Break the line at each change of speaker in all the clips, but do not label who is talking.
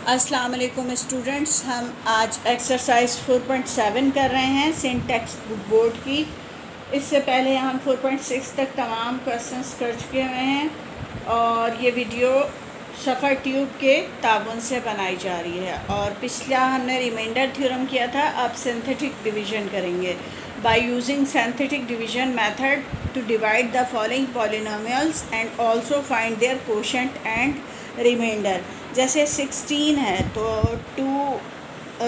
अस्सलाम वालेकुम स्टूडेंट्स, हम आज एक्सरसाइज 4.7 कर रहे हैं सिंटैक्स बोर्ड की। इससे पहले हम 4.6 तक तमाम क्वेश्चंस कर चुके हुए हैं और ये वीडियो सफ़र ट्यूब के ताबन से बनाई जा रही है। और पिछला हमने रिमाइंडर थ्योरम किया था, अब सिंथेटिक डिवीज़न करेंगे by using synthetic division method to divide the following polynomials and also find their quotient and remainder. जैसे 16 है तो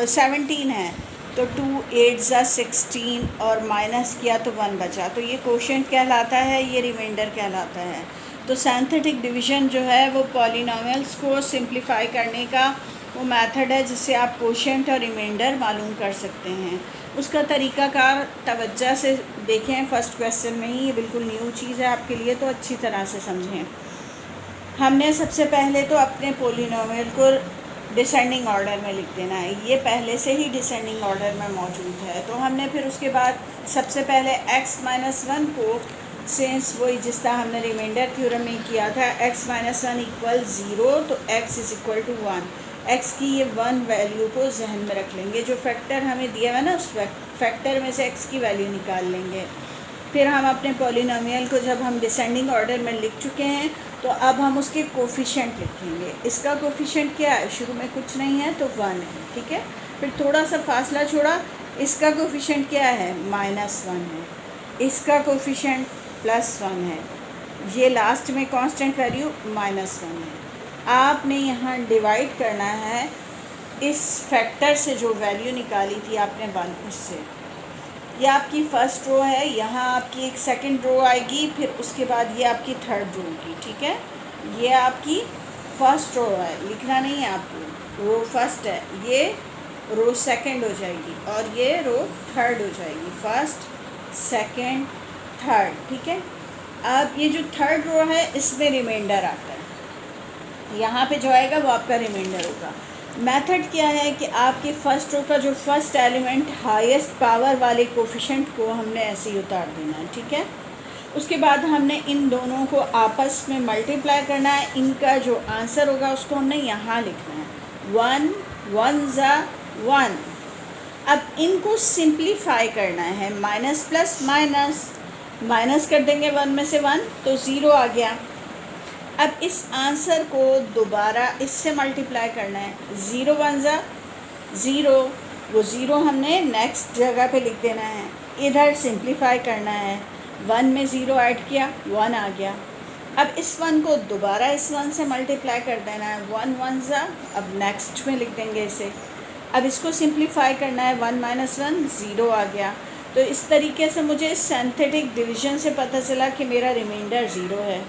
17 है तो 2 8 ज़ा 16 और माइनस किया तो 1 बचा, तो ये कोशेंट कहलाता है, ये रिमाइंडर कहलाता है। तो सिंथेटिक डिवीज़न जो है वो पॉलिनोमियल्स को सिंप्लीफाई करने का वो मेथड है जिससे आप कोशेंट और रिमाइंडर मालूम कर सकते हैं। उसका तरीक़ाकार तवज्जो से देखें, फ़र्स्ट क्वेश्चन में ही, ये बिल्कुल न्यू चीज़ है आपके लिए, तो अच्छी तरह से समझें। हमने सबसे पहले तो अपने पॉलिनोमियल को डिसेंडिंग ऑर्डर में लिख देना है, ये पहले से ही डिसेंडिंग ऑर्डर में मौजूद है। तो हमने फिर उसके बाद सबसे पहले x-1 को, सिंस वही जिस तरह हमने रिमाइंडर थ्योरम में किया था, x-1 इक्वल 0 तो x is equal to 1, x की ये 1 वैल्यू को जहन में रख लेंगे। जो फैक्टर हमें दिया हुआ ना, उस फैक्टर में से x की वैल्यू निकाल लेंगे। फिर हम अपने पॉलिनोमियल को जब हम डिसेंडिंग ऑर्डर में लिख चुके हैं तो अब हम उसके कोफिशिएंट लिखेंगे। इसका कोफिशिएंट क्या है, शुरू में कुछ नहीं है तो 1 है, ठीक है। फिर थोड़ा सा फासला छोड़ा, इसका कोफिशिएंट क्या है, -1 है। इसका कोफिशिएंट +1 है। ये लास्ट में कांस्टेंट वैल्यू -1 है। आपने यहाँ डिवाइड करना है इस फैक्टर से, जो वैल्यू निकाली थी आपने 1, उससे। ये आपकी फ़र्स्ट रो है, यहाँ आपकी एक सेकंड रो आएगी, फिर उसके बाद ये आपकी थर्ड रो होगी, ठीक है। ये आपकी फ़र्स्ट रो है, लिखना नहीं है आपको, रो फर्स्ट है, ये रो सेकंड हो जाएगी और ये रो थर्ड हो जाएगी, फर्स्ट सेकंड थर्ड, ठीक है। अब ये जो थर्ड रो है इसमें रिमाइंडर आता है, यहाँ पे जो आएगा वो आपका रिमाइंडर होगा। मेथड क्या है कि आपके फर्स्ट रो का जो फर्स्ट एलिमेंट हाईएस्ट पावर वाले कोफिशिएंट को हमने ऐसे ही उतार देना है, ठीक है। उसके बाद हमने इन दोनों को आपस में मल्टीप्लाई करना है, इनका जो आंसर होगा उसको हमने यहाँ लिखना है, 1 1 ज़ा 1। अब इनको सिंप्लीफाई करना है, माइनस प्लस माइनस, माइनस कर देंगे 1 में से 1 तो 0 आ गया। अब इस आंसर को दोबारा इससे मल्टीप्लाई करना है, 0 1 ज़ा 0, वो 0 हमने नेक्स्ट जगह पे लिख देना है। इधर सिंप्लीफाई करना है, 1 में 0 ऐड किया, 1 आ गया। अब इस 1 को दोबारा इस 1 से मल्टीप्लाई कर देना है, 1 1 ज़ा, अब नेक्स्ट में लिख देंगे इसे। अब इसको सिंप्लीफाई करना है, 1 - 1 0 आ गया। तो इस तरीके से मुझे सिंथेटिक डिवीज़न से पता चला कि मेरा रिमाइंडर 0 है।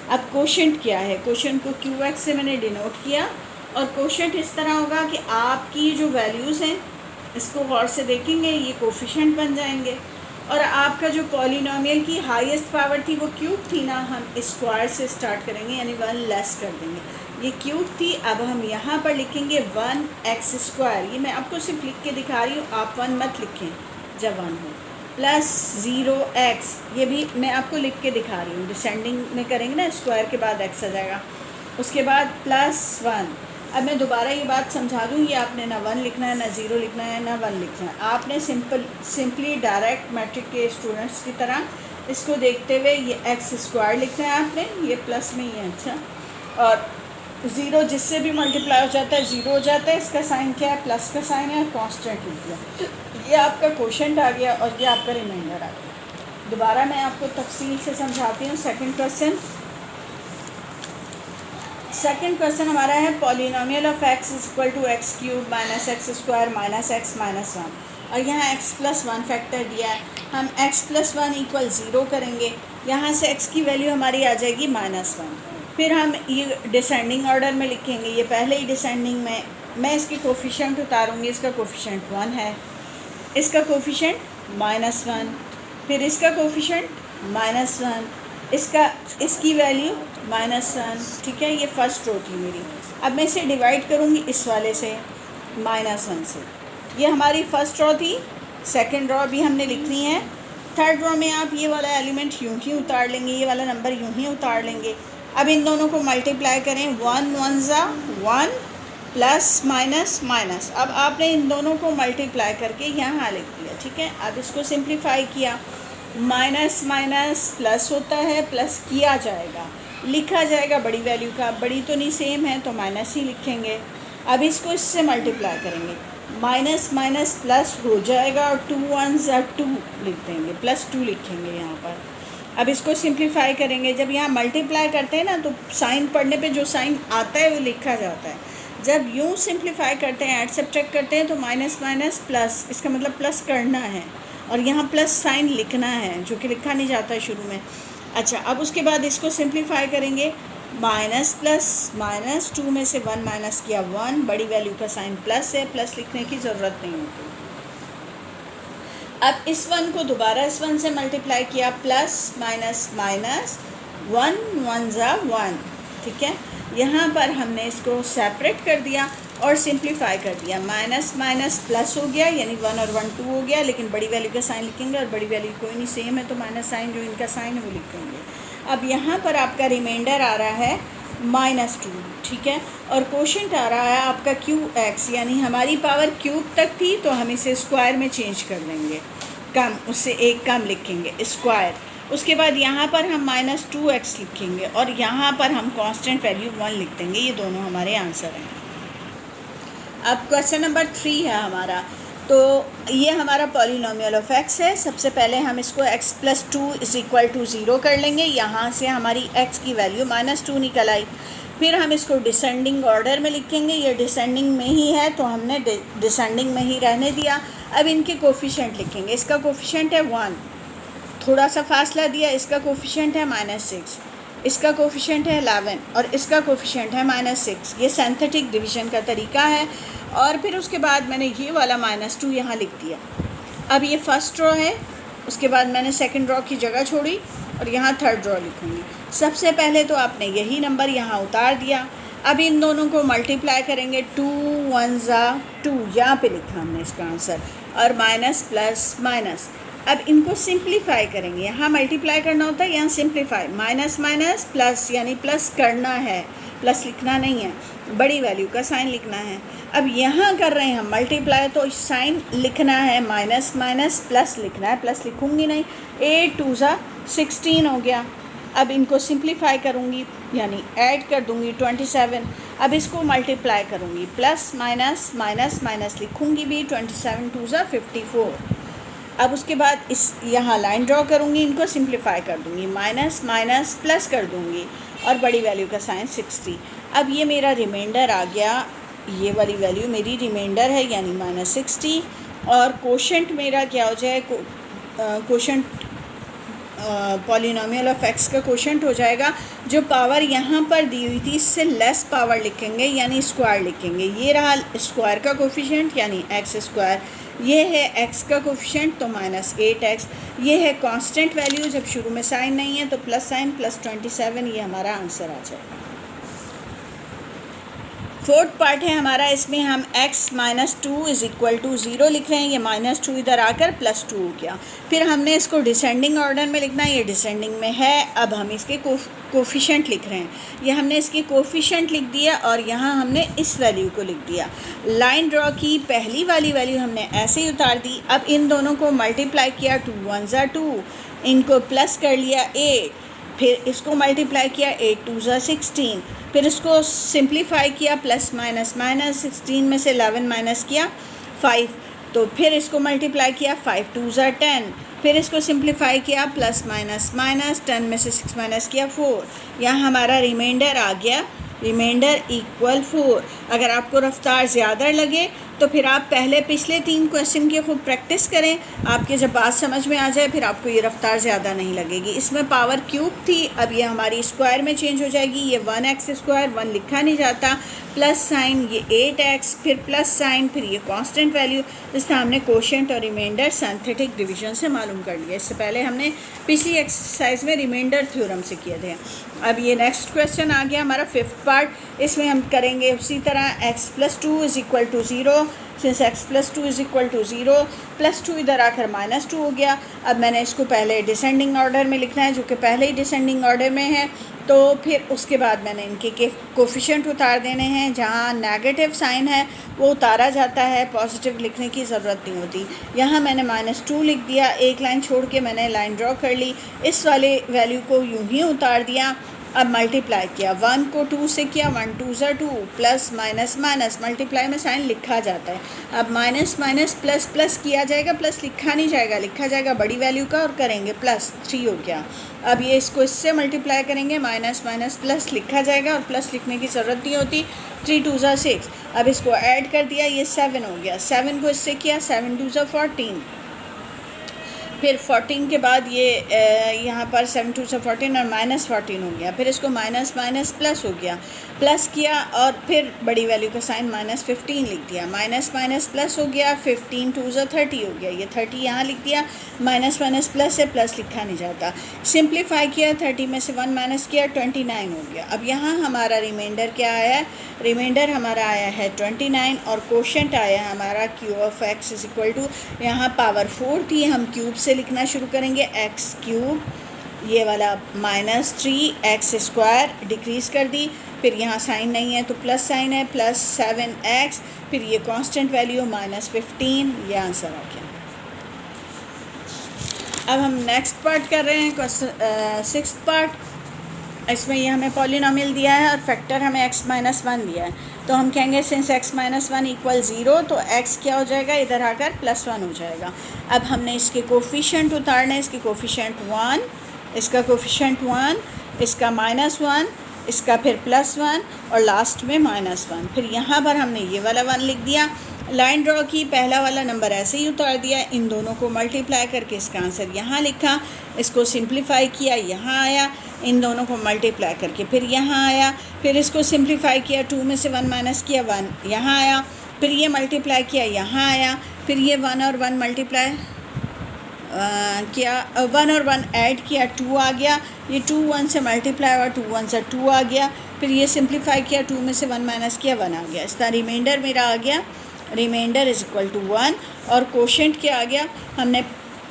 अब कोशेंट क्या है, कोशेंट को QX से मैंने डिनोट किया, और कोशेंट इस तरह होगा कि आपकी जो वैल्यूज़ हैं इसको गौर से देखेंगे, ये कोफिशिएंट बन जाएंगे। और आपका जो पॉलिनोमियल की हाईएस्ट पावर थी वो क्यूब थी ना, हम स्क्वायर से स्टार्ट करेंगे, यानी 1 लेस कर देंगे। ये क्यूब थी, अब हम यहाँ पर लिखेंगे 1x²। ये मैं आपको सिर्फ लिख के दिखा रही हूँ, आप 1 मत लिखें जब 1 हो। प्लस 0x, ये भी मैं आपको लिख के दिखा रही हूँ, डिसेंडिंग में करेंगे ना, स्क्वायर के बाद x आ जाएगा। उसके बाद +1। अब मैं दोबारा ये बात समझा दूँ, ये आपने ना 1 लिखना है, ना 0 लिखना है, ना 1 लिखना है। आपने सिंपली डायरेक्ट मैट्रिक के स्टूडेंट्स की तरह इसको देखते हुए ये x² लिखना है आपने, ये प्लस में ही है, अच्छा। और 0 जिससे भी मल्टीप्लाई हो जाता है 0 हो जाता है, इसका साइन क्या है, प्लस का साइन है, कांस्टेंट लिख दिया। ये आपका कोशेंट आ गया और ये आपका रिमाइंडर आ गया। दोबारा मैं आपको तफसील से समझाती हूँ। सेकंड क्वेश्चन हमारा है, polynomial of x is equal to x³ - x² - x - 1, और यहाँ x+1 फैक्टर दिया है। हम x+1 इक्वल 0 करेंगे, यहाँ से x की वैल्यू हमारी आ जाएगी -1। फिर हम ये डिसेंडिंग ऑर्डर में लिखेंगे, ये पहले ही डिसेंडिंग में, मैं इसकी कोफिशिएंट उतारूँगी, इसका कोफिशिएंट 1 है, इसका कोफिशिएंट -1, फिर इसका कोफिशिएंट -1, इसकी वैल्यू -1, ठीक है। ये फर्स्ट रो थी मेरी। अब मैं इसे डिवाइड करूँगी इस वाले से, -1 से। ये हमारी फर्स्ट रो थी, सेकंड रो भी हमने लिखनी है। थर्ड रो में आप ये वाला एलिमेंट यूँ ही उतार लेंगे, ये वाला नंबर यूँ ही उतार लेंगे। अब इन दोनों को मल्टीप्लाई करें, 1 1 ज़ा 1, प्लस माइनस माइनस। अब आपने इन दोनों को मल्टीप्लाई करके यहाँ लिख दिया, ठीक है। अब इसको सिंप्लीफाई किया, माइनस माइनस प्लस होता है, प्लस किया जाएगा, लिखा जाएगा बड़ी वैल्यू का, बड़ी तो नहीं सेम है तो माइनस ही लिखेंगे। अब इसको इससे मल्टीप्लाई करेंगे, माइनस माइनस प्लस हो जाएगा और 2 1 2 लिख देंगे, +2 लिखेंगे यहाँ पर। अब इसको सिंप्लीफाई करेंगे, जब यहाँ मल्टीप्लाई करते हैं ना तो साइन पढ़ने पे जो साइन आता है वो लिखा जाता है। जब यूँ सिंप्लीफाई करते हैं, ऐड सब्ट्रैक्ट करते हैं तो माइनस माइनस प्लस, इसका मतलब प्लस करना है और यहाँ प्लस साइन लिखना है, जो कि लिखा नहीं जाता है शुरू में। अच्छा, अब उसके बाद इसको सिंप्लीफाई करेंगे, माइनस प्लस माइनस 2 में से 1 माइनस किया 1, बड़ी वैल्यू का साइन प्लस है, प्लस लिखने की ज़रूरत नहीं होती। अब इस 1 को दोबारा इस 1 से मल्टीप्लाई किया, प्लस माइनस माइनस 1 1 ज़ा 1, ठीक है। यहाँ पर हमने इसको सेपरेट कर दिया और सिंप्लीफाई कर दिया, माइनस माइनस प्लस हो गया, यानी 1 और 1 2 हो गया, लेकिन बड़ी वैल्यू का साइन लिखेंगे और बड़ी वैल्यू कोई नहीं सेम है तो माइनस साइन जो इनका साइन है वो लिखेंगे। अब यहाँ पर आपका रिमाइंडर आ रहा है -2, ठीक है, और कोशेंट आ रहा है आपका QX, यानी हमारी पावर क्यूब तक थी तो हम इसे स्क्वायर में चेंज कर देंगे, कम उससे एक कम लिखेंगे स्क्वायर। उसके बाद यहाँ पर हम -2x लिखेंगे और यहाँ पर हम कांस्टेंट वैल्यू 1 लिख देंगे। ये दोनों हमारे आंसर हैं। अब क्वेश्चन नंबर 3 है हमारा, तो ये हमारा पॉलिनोमियल ऑफ x है। सबसे पहले हम इसको x + 2 = 0 कर लेंगे। यहाँ से हमारी x की वैल्यू -2 निकल आई। फिर हम इसको डिसेंडिंग ऑर्डर में लिखेंगे, ये डिसेंडिंग में ही है तो हमने डिसेंडिंग में ही रहने दिया। अब इनके कोफिशिएंट लिखेंगे, इसका कोफिशिएंट है 1, थोड़ा सा फासला दिया, इसका कोफिशिएंट है -6, इसका कोफिशिएंट है 11 और इसका कोफिशिएंट है -6। ये सिंथेटिक डिवीज़न का तरीका है। और फिर उसके बाद मैंने ये वाला -2 यहाँ लिख दिया। अब ये फर्स्ट रो है, उसके बाद मैंने सेकंड रो की जगह छोड़ी और यहाँ थर्ड रो लिखूँगी। सबसे पहले तो आपने यही नंबर यहाँ उतार दिया। अब इन दोनों को मल्टीप्लाई करेंगे, 2 1 ज़ा 2, यहाँ पे लिखा हमने इसका आंसर, और माइनस प्लस माइनस। अब इनको सिंप्लीफाई करेंगे, यहाँ मल्टीप्लाई करना होता है, यहाँ सिंप्लीफाई, माइनस माइनस प्लस, यानी प्लस करना है, प्लस लिखना नहीं है, बड़ी वैल्यू का साइन लिखना है। अब यहाँ कर रहे हैं हम मल्टीप्लाई तो साइन लिखना है, माइनस माइनस प्लस लिखना है, प्लस लिखूँगी नहीं, 8 2 ज़ा 16 हो गया। अब इनको सिंप्लीफाई करूँगी, यानी ऐड कर दूँगी 27। अब इसको मल्टीप्लाई करूँगी, प्लस माइनस माइनस माइनस लिखूँगी भी, 27 2 ज़ा 54। अब उसके बाद इस यहाँ लाइन ड्रॉ करूँगी, इनको सिंप्लीफाई कर दूँगी, माइनस माइनस प्लस कर दूँगी और बड़ी वैल्यू का साइन 60। अब ये मेरा रिमाइंडर आ गया, ये वाली वैल्यू मेरी रिमाइंडर है, यानी -60। और कोशेंट मेरा क्या हो जाए, कोशेंट पॉलिनोमियल ऑफ x का कोशेंट हो जाएगा, जो पावर यहाँ पर दी हुई थी इससे लेस पावर लिखेंगे, यानी स्क्वायर लिखेंगे। ये रहा स्क्वायर का कोफिशिएंट, यानी x²। ये है x का कोफिशिएंट तो -8x। ये है कांस्टेंट वैल्यू, जब शुरू में साइन नहीं है तो प्लस साइन, +27। ये हमारा आंसर आ जाएगा। फोर्थ पार्ट है हमारा, इसमें हम x -2 = 0 लिख रहे हैं। ये -2 इधर आकर +2 हो गया। फिर हमने इसको डिसेंडिंग ऑर्डर में लिखना है, ये डिसेंडिंग में है। अब हम इसके कोफिशिएंट लिख रहे हैं, ये हमने इसके कोफिशिएंट लिख दिया और यहाँ हमने इस वैल्यू को लिख दिया। लाइन ड्रॉ की, पहली वाली वैल्यू हमने ऐसे ही उतार दी। अब इन दोनों को मल्टीप्लाई किया, 2 1 ज़ा 2, इनको प्लस कर लिया 8, फिर इसको मल्टीप्लाई किया, 8 2 ज़ा 16, फिर इसको सिंप्लीफाई किया, प्लस माइनस माइनस, 16 में से 11 माइनस किया 5, तो फिर इसको मल्टीप्लाई किया, 5 2 ज़ा 10, फिर इसको सिंप्लीफाई किया, प्लस माइनस माइनस, 10 में से 6 माइनस किया 4। यहाँ हमारा रिमाइंडर आ गया, रिमाइंडर = 4। अगर आपको रफ्तार ज़्यादा लगे तो फिर आप पहले पिछले 3 क्वेश्चन की खूब प्रैक्टिस करें, आपके जब बात समझ में आ जाए फिर आपको ये रफ्तार ज़्यादा नहीं लगेगी। इसमें पावर क्यूब थी, अब ये हमारी स्क्वायर में चेंज हो जाएगी। ये 1x², 1 लिखा नहीं जाता, प्लस साइन, ये 8x, फिर प्लस साइन, फिर ये कांस्टेंट वैल्यू। इससे हमने कोशेंट और रिमाइंडर सिंथेटिक डिवीजन से मालूम कर लिया। इससे पहले हमने पिछली एक्सरसाइज में रिमाइंडर थ्योरम से किए थे। अब ये नेक्स्ट क्वेश्चन आ गया हमारा 5th पार्ट। इसमें हम करेंगे उसी तरह, x + 2 = 0। Since x plus two is equal to 0, plus two इधर आकर माइनस टू हो गया। अब मैंने इसको पहले डिसेंडिंग ऑर्डर में लिखना है, जो कि पहले ही डिसेंडिंग ऑर्डर में है। तो फिर उसके बाद मैंने इनके कोफिशिएंट उतार देने हैं। जहाँ नेगेटिव साइन है वो उतारा जाता है, पॉजिटिव लिखने की ज़रूरत नहीं होती। यहाँ मैंने -2 लिख दिया, एक लाइन छोड़ के मैंने लाइन ड्रॉ कर ली, इस वाले वैल्यू को यूं ही उतार दिया। अब मल्टीप्लाई किया, 1 को 2 से किया, 1 2 ज़ा 2, प्लस माइनस माइनस, मल्टीप्लाई में साइन लिखा जाता है। अब माइनस माइनस प्लस प्लस किया जाएगा, प्लस लिखा नहीं जाएगा, लिखा जाएगा बड़ी वैल्यू का और करेंगे प्लस 3 हो गया। अब ये इसको इससे मल्टीप्लाई करेंगे, माइनस माइनस प्लस लिखा जाएगा और प्लस लिखने की ज़रूरत नहीं होती। 3 2 ज़ा 6, अब इसको ऐड कर दिया, ये 7 हो गया। 7 को इससे किया, 7 2 ज़ा 14, फिर 14 के बाद ये यहाँ पर 7 2 से 14 और -14 हो गया। फिर इसको माइनस माइनस प्लस हो गया, प्लस किया और फिर बड़ी वैल्यू का साइन -15 लिख दिया, माइनस माइनस प्लस हो गया, 15 2 से 30 हो गया, ये 30 यहाँ लिख दिया। माइनस माइनस प्लस है, प्लस लिखा नहीं जाता। सिंप्लीफाई किया, 30 में से 1 माइनस किया, 29 हो गया। अब यहाँ हमारा रिमाइंडर क्या आया है? रिमाइंडर हमारा आया है 29 और कोशेंट आया है हमारा q of x is equal to, यहाँ पावर 4 थी, हम क्यूब से लिखना शुरू करेंगे, x क्यूब, ये वाला -3x², डिक्रीज़ कर दी। फिर यहाँ साइन नहीं है तो प्लस साइन है, प्लस 7x, फिर ये कांस्टेंट वैल्यू -15, ये आंसर आ गया। अब हम नेक्स्ट पार्ट कर रहे हैं, 6th पार्ट। इसमें ये हमें पॉलिनोमियल दिया है और फैक्टर हमें x-1 दिया है। तो हम कहेंगे सिंस x-1 इक्वल 0, तो x क्या हो जाएगा, इधर आकर +1 हो जाएगा। अब हमने इसके कोफिशिएंट उतारने, इसके कोफिशिएंट 1, इसका कोफिशिएंट 1, इसका -1, इसका फिर +1 और लास्ट में -1। फिर यहाँ पर हमने ये वाला 1 लिख दिया, लाइन ड्रॉ की, पहला वाला नंबर ऐसे ही उतार दिया, इन दोनों को मल्टीप्लाई करके इसका आंसर यहाँ लिखा, इसको सिंप्लीफाई किया, यहाँ आया, इन दोनों को मल्टीप्लाई करके फिर यहाँ आया, फिर इसको सिंप्लीफाई किया, 2 में से 1 माइनस किया, 1 यहाँ आया, फिर ये मल्टीप्लाई किया, यहाँ आया, फिर ये 1 और 1 मल्टीप्लाई किया, 1 और 1 ऐड किया, 2 आ गया, ये 2 1 से मल्टीप्लाई हुआ, 2 1 से 2 आ गया, फिर ये सिंप्लीफाई किया, 2 में से 1 माइनस किया, 1 आ गया। इसका रिमाइंडर मेरा आ गया, रिमाइंडर इज़ इक्वल टू 1। और कोशेंट क्या आ गया, हमने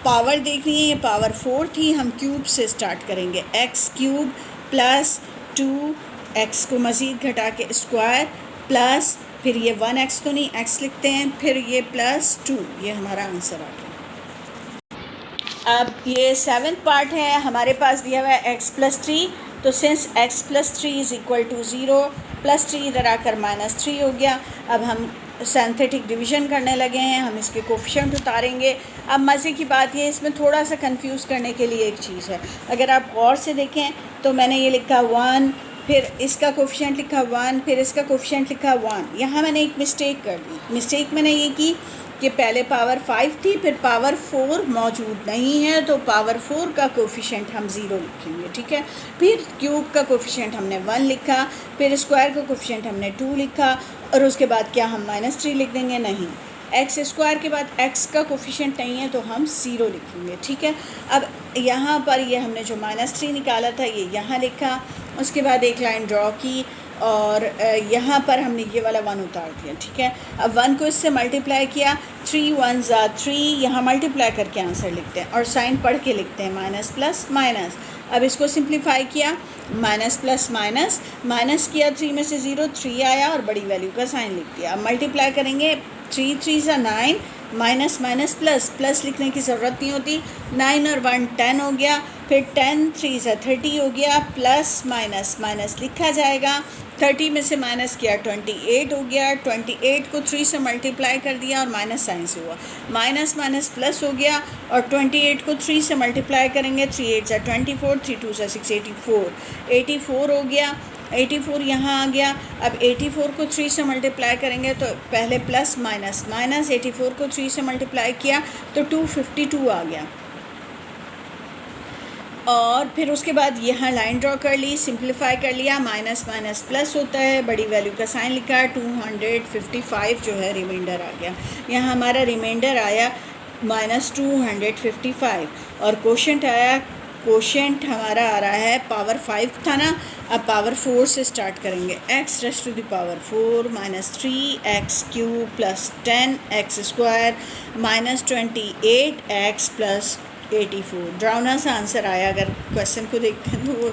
पावर देखनी है, ये पावर 4 थी, हम क्यूब से स्टार्ट करेंगे, x क्यूब प्लस 2x को मज़ीद घटा के स्क्वायर प्लस फिर ये 1x तो नहीं, x लिखते हैं, फिर ये +2, ये हमारा आंसर आ गया। अब ये 7th पार्ट है, हमारे पास दिया हुआ है x + 3, तो since x + 3 is equal to 0, +3 इधर आकर -3 हो गया। अब हम सिंथेटिक डिवीज़न करने लगे हैं, हम इसके कोफिशिएंट उतारेंगे। अब मज़े की बात ये, इसमें थोड़ा सा कंफ्यूज करने के लिए एक चीज़ है, अगर आप गौर से देखें तो मैंने ये लिखा 1, फिर इसका कोफिशिएंट लिखा 1, फिर इसका कोफिशिएंट लिखा 1। यहाँ मैंने एक मिस्टेक कर दी। मिस्टेक मैंने ये की कि पहले पावर 5 थी, फिर पावर 4 मौजूद नहीं है, तो पावर 4 का कोफिशिएंट हम 0 लिखेंगे, ठीक है। फिर क्यूब का कोफिशिएंट हमने 1 लिखा, फिर स्क्वायर का कोफिशिएंट हमने 2 लिखा, और उसके बाद क्या हम -3 लिख देंगे? नहीं, x² के बाद x का कोफिशिएंट नहीं है तो हम 0 लिखेंगे, ठीक है। अब यहाँ पर ये हमने जो -3 निकाला था ये यहाँ लिखा, उसके बाद एक लाइन ड्रॉ की और यहाँ पर हमने ये वाला 1 उतार दिया, ठीक है। अब 1 को इससे मल्टीप्लाई किया, 3 1 ज़ा 3, यहाँ मल्टीप्लाई करके आंसर लिखते हैं और साइन पढ़ के लिखते हैं, माइनस प्लस माइनस। अब इसको सिंप्लीफाई किया, माइनस प्लस माइनस, माइनस किया, 3 में से 0, 3 आया और बड़ी वैल्यू का साइन लिख दिया। अब मल्टीप्लाई करेंगे, 3 3 ज़ा 9, माइनस माइनस प्लस, प्लस लिखने की ज़रूरत नहीं होती, 9 और 1 10 हो गया, फिर 10 3 ज़ा 30 हो गया, प्लस माइनस माइनस लिखा जाएगा, 30 में से माइनस किया 28 हो गया, 28 को 3 से मल्टीप्लाई कर दिया और माइनस साइन से हुआ, माइनस माइनस प्लस हो गया, और 28 को 3 से मल्टीप्लाई करेंगे, 3 8 ज़ा 24, 3 2 ज़ा 6, 84 हो गया, 84 यहाँ आ गया। अब 84 को 3 से मल्टीप्लाई करेंगे तो पहले प्लस माइनस माइनस, 84 को 3 से मल्टीप्लाई किया तो 252 आ गया, और फिर उसके बाद यहाँ लाइन ड्रॉ कर ली, सिंप्लीफाई कर लिया, माइनस माइनस प्लस होता है, बड़ी वैल्यू का साइन लिखा है, 255 जो है रिमाइंडर आ गया। यहाँ हमारा रिमाइंडर आया -255 और कोशेंट आया कोशेंट हमारा आ रहा है पावर 5 था ना, अब पावर 4 से स्टार्ट करेंगे। X raise to the power 4 minus 3x³ plus 10x² minus 28x plus 84। ड्राउना सा आंसर आया। अगर क्वेश्चन को देखते हैं तो वो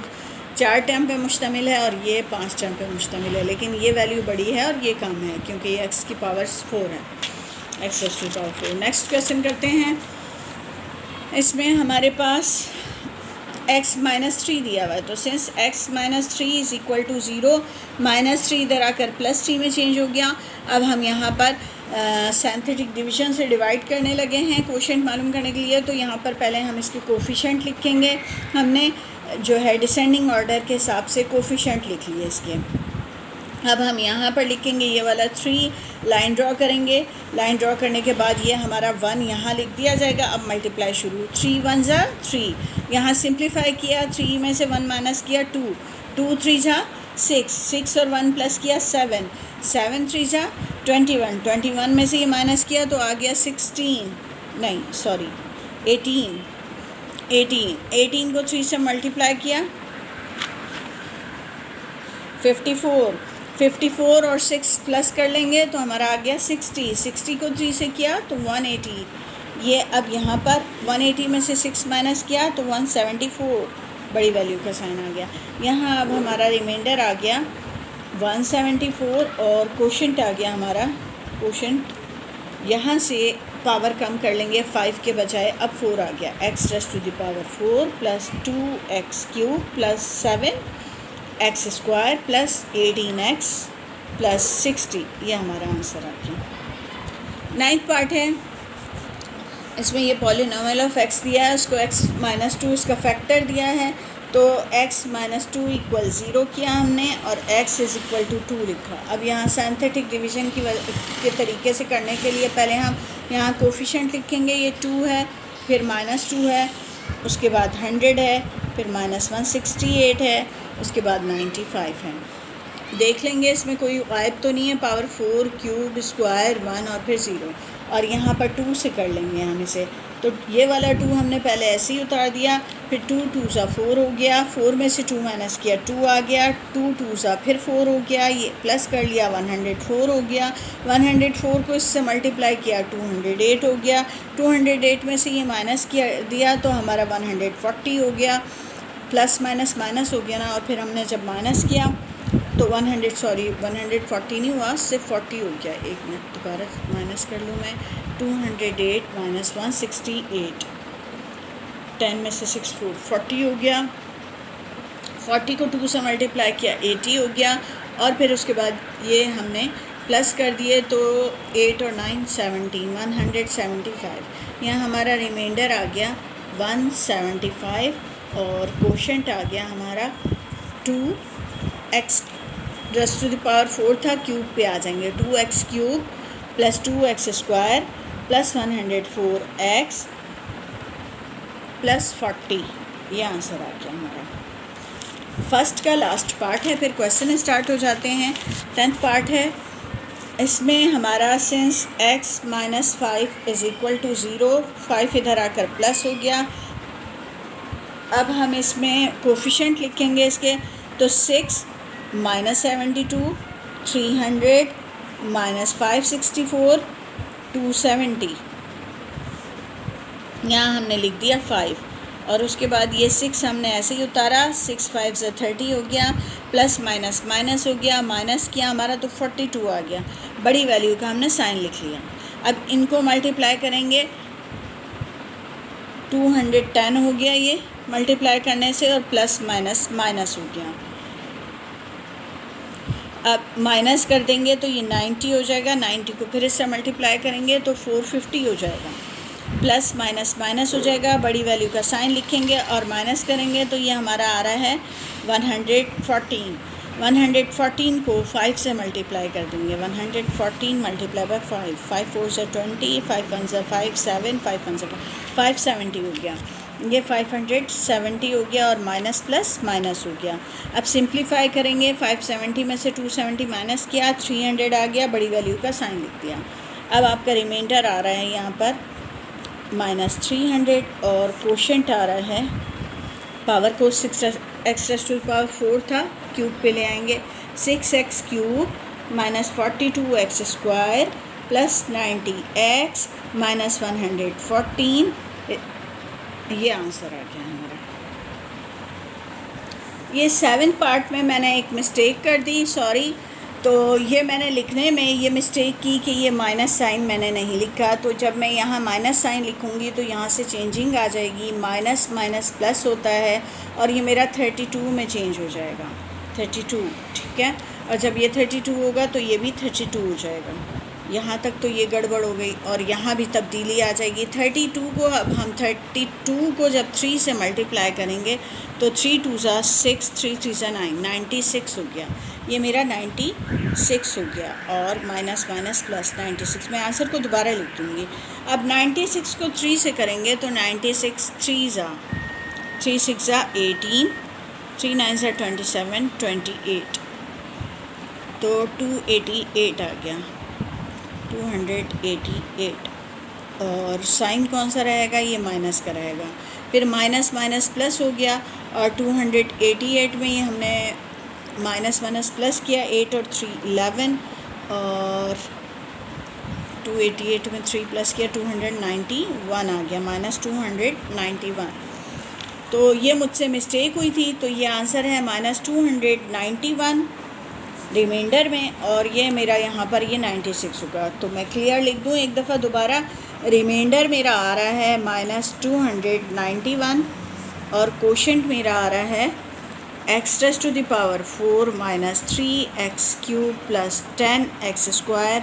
4 टर्म पे मुश्तमिल है और ये 5 टर्म पे मुश्तमिल है, लेकिन ये वैल्यू बड़ी है और ये कम है क्योंकि ये x की पावर 4 है, x raise to power 4। Next question करते हैं। इसमें हमारे पास x माइनस 3 दिया हुआ है, तो since x minus 3 is equal to 0, minus 3 इधर आकर प्लस 3 में चेंज हो गया। अब हम यहाँ पर सिंथेटिक डिवीज़न से डिवाइड करने लगे हैं कोशेंट मालूम करने के लिए। तो यहाँ पर पहले हम इसके कोफिशेंट लिखेंगे। हमने जो है डिसेंडिंग ऑर्डर के हिसाब से कोफिशेंट लिख लिए इसके। अब हम यहाँ पर लिखेंगे ये वाला 3, लाइन ड्रॉ करेंगे। लाइन ड्रॉ करने के बाद ये हमारा 1 यहाँ लिख दिया जाएगा। अब मल्टीप्लाई शुरू, 3 1 ज़ा 3, यहाँ सिंप्लीफाई किया, 3 में से 1 माइनस किया 2, 2 3 ज़ा 6, 6 और 1 प्लस किया 7, 7 3 ज़ा 21, 21 में से ये माइनस किया तो आ गया 18, 18 को 3 से मल्टीप्लाई किया 54 और 6 प्लस कर लेंगे तो हमारा आ गया 60, 60 को 3 से किया तो 180। ये अब यहाँ पर 180 में से 6 माइनस किया तो 174, बड़ी वैल्यू का साइन आ गया। यहाँ अब हमारा रिमाइंडर आ गया 174 और कोशेंट आ गया हमारा। कोशेंट यहाँ से पावर कम कर लेंगे, 5 के बजाय अब 4 आ गया। X raise to the power 4 plus 2x³ plus 7x² plus 18x plus 60, ये हमारा आंसर आ गया। 9th पार्ट है। इसमें ये पॉलिनोमियल ऑफ x दिया है, उसको x माइनस 2 इसका फैक्टर दिया है, तो x माइनस 2 इक्वल 0 किया हमने और x इज़ इक्वल टू 2 लिखा। अब यहाँ सिंथेटिक डिवीज़न के तरीके से करने के लिए पहले हम यहाँ कोफिशेंट लिखेंगे। ये 2 है, फिर माइनस 2 है, उसके बाद 100 है, फिर माइनस 168 है, उसके बाद 95 है। देख लेंगे इसमें कोई गायब तो नहीं है, पावर 4 क्यूब स्क्वायर 1 और फिर 0, और यहाँ पर 2 से कर लेंगे हम इसे। तो ये वाला 2 हमने पहले ऐसे ही उतार दिया, फिर 2 2 सा 4 हो गया, 4 में से 2 माइनस किया 2 आ गया, 2 2 सा फिर 4 हो गया, ये प्लस कर लिया 104 हो गया, 104 को इससे मल्टीप्लाई किया 208 हो गया, 208 में से ये माइनस किया दिया तो हमारा 140 हो गया, प्लस माइनस माइनस हो गया ना, और फिर हमने जब माइनस किया तो 140 नहीं हुआ, सिर्फ 40 हो गया। एक मिनट दोबारा माइनस कर लूँ मैं, 208 माइनस 168, 10 में से 6 4 40 हो गया, 40 को 2 से मल्टीप्लाई किया 80 हो गया, और फिर उसके बाद ये हमने प्लस कर दिए तो 8 और 9 17, 175। यहाँ हमारा रिमाइंडर आ गया 175 और कोशेंट आ गया हमारा 2x rays to the power 4 था, क्यूब पे आ जाएंगे 2x³ plus 2x² plus 104x plus 40, ये आंसर आ गया हमारा। फर्स्ट का लास्ट पार्ट है, फिर क्वेश्चन स्टार्ट हो जाते हैं। 10th पार्ट है। इसमें हमारा since x minus 5 is equal to 0, 5 इधर आकर प्लस हो गया। अब हम इसमें कोफिशेंट लिखेंगे इसके, तो 6 माइनस 72, 300 माइनस 564, 270, यहाँ हमने लिख दिया 5, और उसके बाद ये 6 हमने ऐसे ही उतारा, 6 5 ज़ा 30 हो गया, प्लस माइनस माइनस हो गया, माइनस किया हमारा तो 42 आ गया, बड़ी वैल्यू का हमने साइन लिख लिया। अब इनको मल्टीप्लाई करेंगे, 210 हो गया ये मल्टीप्लाई करने से, और प्लस माइनस माइनस हो गया। अब माइनस कर देंगे तो ये 90 हो जाएगा, 90 को फिर इससे मल्टीप्लाई करेंगे तो 450 हो जाएगा, प्लस माइनस माइनस हो जाएगा, बड़ी वैल्यू का साइन लिखेंगे और माइनस करेंगे तो ये हमारा आ रहा है 114। 114 को 5 से मल्टीप्लाई कर देंगे, 114 मल्टीप्लाई बाय 5, 5 4 ज़ा 20, 5 1 ज़ा 5 7, 5 1 ज़ा 570 हो गया, ये 570 हो गया और माइनस प्लस माइनस हो गया। अब सिंप्लीफाई करेंगे, 570 में से 270 माइनस किया, 300 आ गया, बड़ी वैल्यू का साइन लिख दिया। अब आपका रिमाइंडर आ रहा है यहाँ पर -300 और कोशेंट आ रहा है पावर को 6x⁴ था, क्यूब पे ले आएंगे। 6x³ minus 42x² plus 90x minus 114, ये आंसर आ गया हमारा। ये 7 पार्ट में मैंने एक मिस्टेक कर दी, सॉरी। तो ये मैंने लिखने में ये मिस्टेक की कि ये माइनस साइन मैंने नहीं लिखा। तो जब मैं यहाँ माइनस साइन लिखूँगी तो यहाँ से चेंजिंग आ जाएगी, माइनस माइनस प्लस होता है और ये मेरा 32 में चेंज हो जाएगा, 32, ठीक है। और जब ये 32 होगा तो ये भी 32 हो जाएगा। यहाँ तक तो ये गड़बड़ हो गई और यहाँ भी तब्दीली आ जाएगी। 32 को अब हम 32 को जब 3 से मल्टीप्लाई करेंगे तो 3 2 ज़ा 6, 3 3 ज़ा 9, 96 हो गया। ये मेरा 96 हो गया और माइनस माइनस प्लस 96। मैं आंसर को दोबारा लिख दूँगी। अब 96 को 3 से करेंगे तो 96 3 ज़ा 3 6 ज़ा 18, 3 9 ज़ा 27, 28, तो 288 आ गया, 288। और साइन कौन सा रहेगा, ये माइनस का रहेगा। फिर माइनस माइनस प्लस हो गया और 288 में ही हमने माइनस माइनस प्लस किया, 8 और 3 11, और 288 में 3 प्लस किया 291 आ गया, माइनस 291। तो ये मुझसे मिस्टेक हुई थी, तो ये आंसर है माइनस 291 रिमाइंडर में, और ये मेरा यहाँ पर ये 96 होगा। तो मैं क्लियर लिख दूँ एक दफ़ा दोबारा। रिमाइंडर मेरा आ रहा है माइनस 291 और कोशेंट मेरा आ रहा है x⁴ minus 3x³ plus 10x²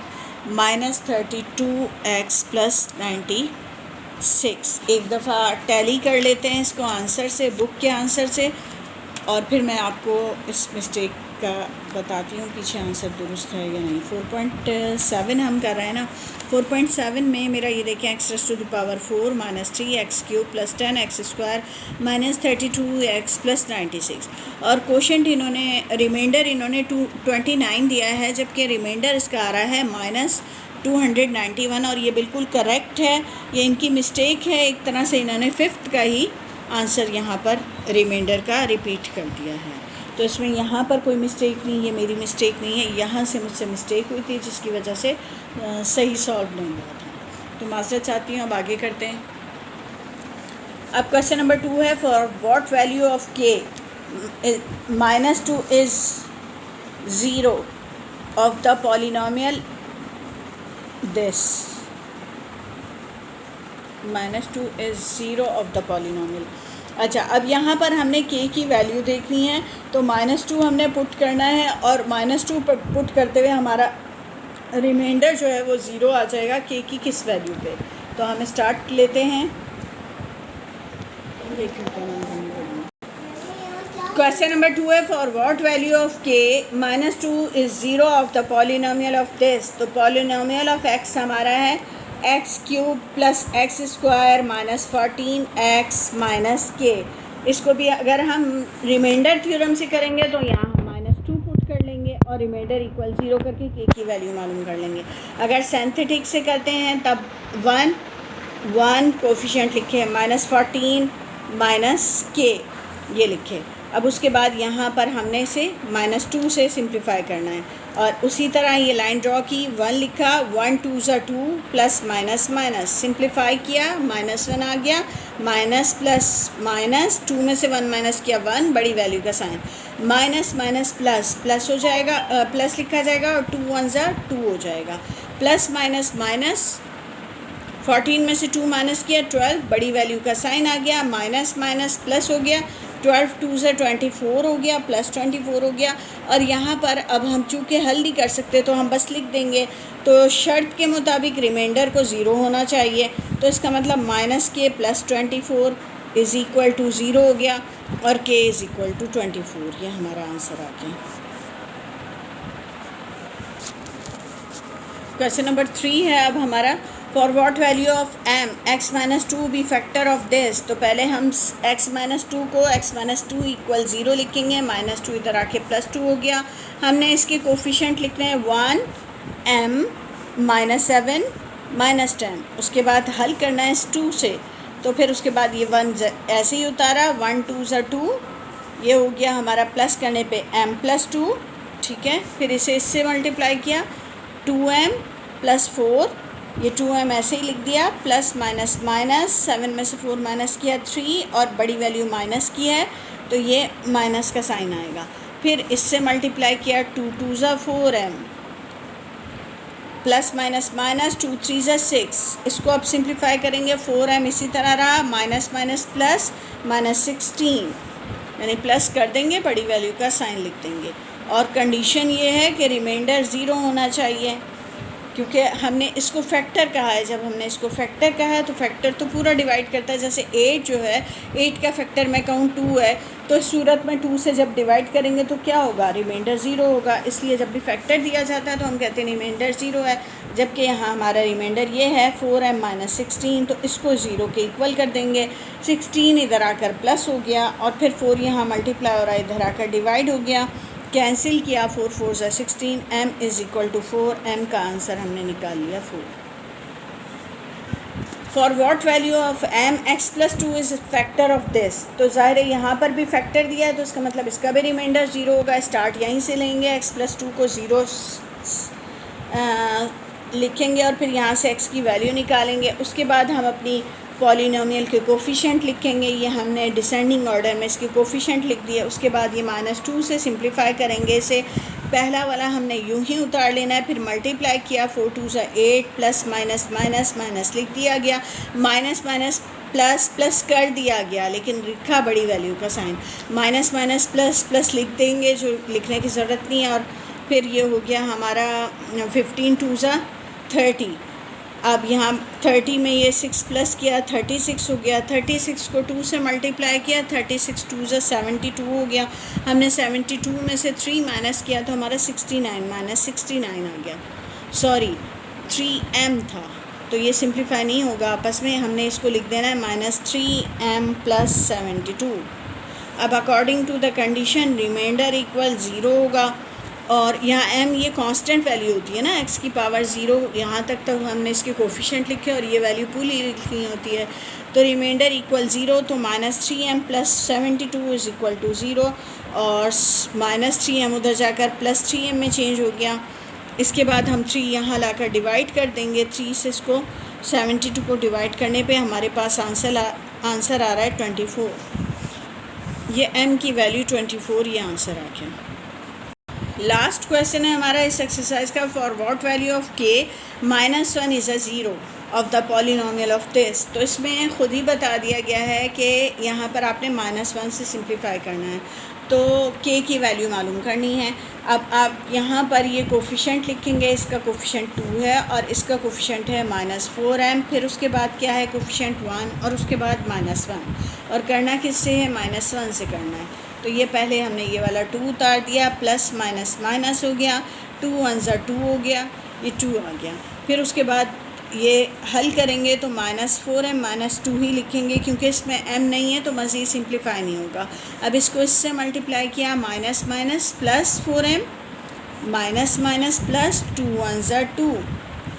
minus 32x plus 96। एक दफ़ा टैली कर लेते हैं इसको आंसर से, बुक के आंसर से, और फिर मैं आपको इस मिस्टेक का बताती हूँ पीछे आंसर दुरुस्त है या नहीं। 4.7 हम कर रहे हैं ना। 4.7 में मेरा ये देखें x⁴ minus 3x³ plus 10x² minus 32x plus 96, और कोशेंट इन्होंने रिमाइंडर इन्होंने 29 दिया है, जबकि रिमाइंडर इसका आ रहा है माइनस 291, और ये बिल्कुल करेक्ट है। ये इनकी मिस्टेक है, एक तरह से इन्होंने 5th का ही आंसर यहाँ पर रिमाइंडर का रिपीट कर दिया है। तो इसमें यहाँ पर कोई मिस्टेक नहीं है, मेरी मिस्टेक नहीं है, यहाँ से मुझसे मिस्टेक हुई थी जिसकी वजह से सही सॉल्व नहीं हुआ था। तो मास्टर चाहती हूँ अब आगे करते हैं। अब क्वेश्चन नंबर 2 है, for what value of k -2 is 0 of the polynomial this. -2 is 0 of the polynomial. अच्छा, अब यहाँ पर हमने k की वैल्यू देखनी है, तो -2 हमने पुट करना है, और -2 पुट करते हुए हमारा रिमाइंडर जो है वो 0 आ जाएगा k की किस वैल्यू पे। तो हम स्टार्ट लेते हैं। क्वेश्चन नंबर 2 है, for what value of k -2 is 0 of the polynomial of this. तो पॉलिनोमियल ऑफ x हमारा है x³ plus x² minus 14x minus k। इसको भी अगर हम रिमाइंडर थ्योरम से करेंगे तो यहाँ हम -2 पुट कर लेंगे और रिमाइंडर इक्वल 0 करके k की वैल्यू मालूम कर लेंगे। अगर सिंथेटिक से करते हैं तब 1 कोफिशिएंट लिखे, -14 माइनस k ये लिखे। अब उसके बाद यहाँ पर हमने इसे -2 से सिंप्लीफाई करना है, और उसी तरह ये लाइन ड्रॉ की, 1 लिखा, 1 2 ज़ा 2 प्लस माइनस माइनस सिंप्लीफाई किया, -1 आ गया, माइनस प्लस माइनस, 2 में से 1 माइनस किया 1, बड़ी वैल्यू का sign, minus minus plus, plus हो जाएगा, प्लस लिखा जाएगा, और 2 1 ज़ा 2 हो जाएगा, प्लस माइनस माइनस, 14 में से 2 माइनस किया 12, बड़ी वैल्यू का साइन आ गया, माइनस माइनस प्लस हो गया, 12 2 से 24 हो गया, प्लस 24 हो गया। और यहाँ पर अब हम चूँकि हल नहीं कर सकते तो हम बस लिख देंगे, तो शर्त के मुताबिक रिमाइंडर को 0 होना चाहिए, तो इसका मतलब -k plus 24 is equal to 0 हो गया, और k इज़ इक्वल टू 24। ये हमारा आंसर आ गया। क्वेश्चन नंबर 3 है अब हमारा, for what value of m x-2 be factor of this. तो पहले हम x-2 को x-2 इक्वल 0 लिखेंगे, -2 इधर आके +2 हो गया। हमने इसके कोफिशिएंट लिखने हैं 1 m -7 -10। उसके बाद हल करना है इस 2 से, तो फिर उसके बाद ये 1 ऐसे ही उतारा, 1 2 ज़ा 2, ये हो गया हमारा प्लस करने पे m+2, ठीक है। फिर इसे इससे मल्टीप्लाई किया 2m + 4, ये 2m ऐसे ही लिख दिया, प्लस माइनस माइनस, 7 में से 4 माइनस किया 3, और बड़ी वैल्यू माइनस की है तो ये माइनस का साइन आएगा। फिर इससे मल्टीप्लाई किया 2 2 ज़ा 4m, प्लस माइनस माइनस, 2 3 ज़ा 6, इसको अब सिंप्लीफाई करेंगे, 4m इसी तरह रहा, माइनस माइनस प्लस, माइनस 16, यानी प्लस कर देंगे, बड़ी वैल्यू का साइन लिख देंगे। और कंडीशन ये है कि रिमाइंडर ज़ीरो होना चाहिए, क्योंकि हमने इसको फैक्टर कहा है। जब हमने इसको फैक्टर कहा है तो फैक्टर तो पूरा डिवाइड करता है। जैसे 8 जो है, 8 का फैक्टर मैं कहूँ 2 है, तो इस सूरत में 2 से जब डिवाइड करेंगे तो क्या होगा, रिमाइंडर ज़ीरो होगा। इसलिए जब भी फैक्टर दिया जाता है तो हम कहते हैं रिमाइंडर ज़ीरो है, जबकि यहाँ हमारा रिमाइंडर ये है 4m - 16, तो इसको ज़ीरो के इक्वल कर देंगे। 16 इधर आकर प्लस हो गया, और फिर 4 यहाँ मल्टीप्लाई हो रहा है, इधर आकर डिवाइड हो गया, कैंसिल किया, 4 4 ज़ा 16, m = 4, m का आंसर हमने निकाल लिया 4। For what value of m x + 2 is factor of this, तो ज़ाहिर है यहाँ पर भी फैक्टर दिया है, तो इसका मतलब इसका भी रिमाइंडर ज़ीरो होगा। स्टार्ट यहीं से लेंगे, x + 2 को 0 लिखेंगे, और फिर यहाँ से x की वैल्यू निकालेंगे। उसके बाद हम अपनी पॉलिनोमियल के कोफिशेंट लिखेंगे, ये हमने डिसेंडिंग ऑर्डर में इसके कोफिशेंट लिख दिए। उसके बाद ये -2 से सिंप्लीफाई करेंगे, इसे पहला वाला हमने यूं ही उतार लेना है, फिर मल्टीप्लाई किया, 4 2 ज़ा 8, प्लस माइनस माइनस माइनस लिख दिया गया, माइनस माइनस प्लस प्लस कर दिया गया, लेकिन लिखा बड़ी वैल्यू का sign, minus minus plus plus लिख देंगे, जो लिखने की ज़रूरत नहीं है। और फिर ये हो गया हमारा 15 2 ज़ा 30। अब यहाँ 30 में ये 6 प्लस किया, 36 हो गया, 36 को 2 से मल्टीप्लाई किया, 36 2 ज़ा 72 हो गया। हमने 72 में से 3 माइनस किया तो हमारा 69 - 69 आ गया, सॉरी 3m था, तो ये सिंप्लीफाई नहीं होगा आपस में, हमने इसको लिख देना है -3m + 72। अब according to the condition remainder equal 0 होगा, और यहाँ m ये कांस्टेंट वैल्यू होती है ना, x की पावर 0, यहाँ तक तो हमने इसके कोफिशेंट लिखे और ये वैल्यू पूरी लिखनी होती है। तो रिमाइंडर इक्वल 0, तो -3m + 72 = 0, और -3m उधर जाकर +3m में चेंज हो गया। इसके बाद हम 3 यहाँ लाकर डिवाइड कर देंगे, 3 से इसको 72 को डिवाइड करने पे हमारे पास आंसर आ रहा है 24। ये m की वैल्यू 24, ये आंसर आ गया। लास्ट क्वेश्चन है हमारा इस एक्सरसाइज का, for what value of k -1 is a zero of the polynomial of this. तो इसमें ख़ुद ही बता दिया गया है कि यहाँ पर आपने -1 से सिंप्लीफाई करना है, तो k की वैल्यू मालूम करनी है। अब आप यहाँ पर ये कोफिशेंट लिखेंगे, इसका कोफिशेंट 2 है और इसका कोफिशेंट है -4m, फिर उसके बाद क्या है कोफिशेंट 1, और उसके बाद -1, और करना किससे है, -1 से करना है। तो ये पहले हमने ये वाला 2 उतार दिया, प्लस माइनस माइनस हो गया, 2 1 ज़ा 2 हो गया, ये 2 आ गया। फिर उसके बाद ये हल करेंगे तो -4m -2 ही लिखेंगे, क्योंकि इसमें m नहीं है तो मज़ीद सिंप्लीफाई नहीं होगा। अब इसको इससे मल्टीप्लाई किया, minus minus plus 4m, minus minus plus 2 1 ज़ा 2।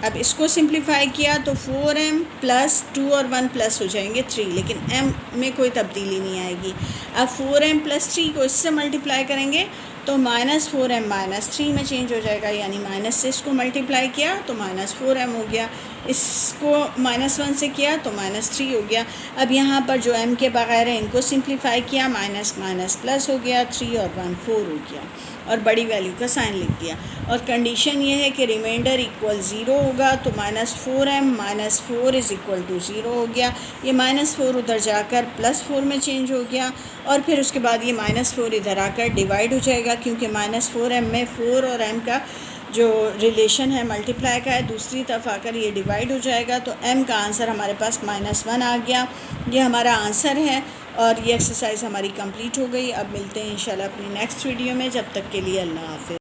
अब इसको सिंप्लीफाई किया तो 4m + 2 और 1 प्लस हो जाएंगे 3, लेकिन m में कोई तब्दीली नहीं आएगी। अब 4m + 3 को इससे मल्टीप्लाई करेंगे तो -4m -3 में चेंज हो जाएगा, यानी माइनस से इसको मल्टीप्लाई किया तो -4m हो गया, इसको -1 से किया तो -3 हो गया। अब यहाँ पर जो m के बगैर है इनको सिंप्लीफाई किया, माइनस माइनस प्लस हो गया, 3 और 1 4 हो गया, और बड़ी वैल्यू का साइन लिख दिया। और कंडीशन ये है कि रिमाइंडर इक्वल 0 होगा, तो -4m -4 = 0 हो गया। ये -4 उधर जाकर +4 में चेंज हो गया, और फिर उसके बाद ये -4 इधर आकर डिवाइड हो जाएगा, क्योंकि -4m में 4 और m का जो रिलेशन है मल्टीप्लाई का है, दूसरी तरफ आकर ये डिवाइड हो जाएगा। तो m का आंसर हमारे पास -1 आ गया। ये हमारा आंसर है, और ये एक्सरसाइज हमारी कंप्लीट हो गई। अब मिलते हैं इंशाल्लाह अपनी नेक्स्ट वीडियो में, जब तक के लिए अल्लाह हाफ़िज़।